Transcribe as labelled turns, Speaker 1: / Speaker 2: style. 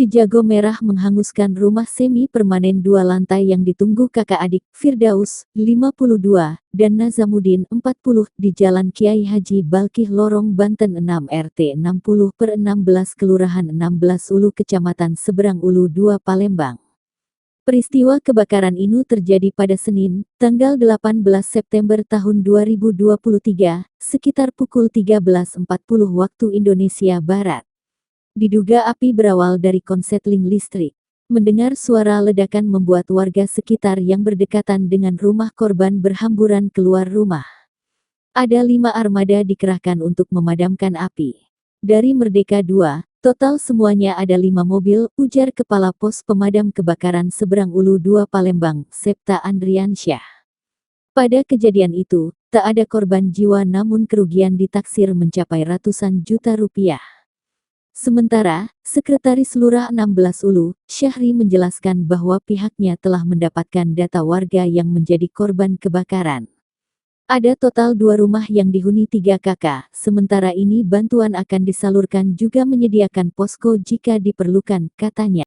Speaker 1: Si jago merah menghanguskan rumah semi permanen 2 lantai yang ditunggu kakak adik, Firdaus, 52, dan Nazamuddin, 40, di Jalan Kiai Haji Balkih Lorong Banten 6 RT 60/16 Kelurahan 16 Ulu Kecamatan Seberang Ulu 2 Palembang. Peristiwa kebakaran ini terjadi pada Senin, tanggal 18 September tahun 2023, sekitar pukul 13.40 waktu Indonesia Barat. Diduga api berawal dari konsletting listrik. Mendengar suara ledakan membuat warga sekitar yang berdekatan dengan rumah korban berhamburan keluar rumah. Ada 5 armada dikerahkan untuk memadamkan api. Dari Merdeka 2, total semuanya ada 5 mobil, ujar Kepala Pos Pemadam Kebakaran Seberang Ulu 2 Palembang, Septa Andriansyah. Pada kejadian itu, tak ada korban jiwa namun kerugian ditaksir mencapai ratusan juta rupiah. Sementara, Sekretaris Lurah 16 Ulu, Syahri menjelaskan bahwa pihaknya telah mendapatkan data warga yang menjadi korban kebakaran. Ada total 2 rumah yang dihuni 3 kakak, sementara ini bantuan akan disalurkan juga menyediakan posko jika diperlukan, katanya.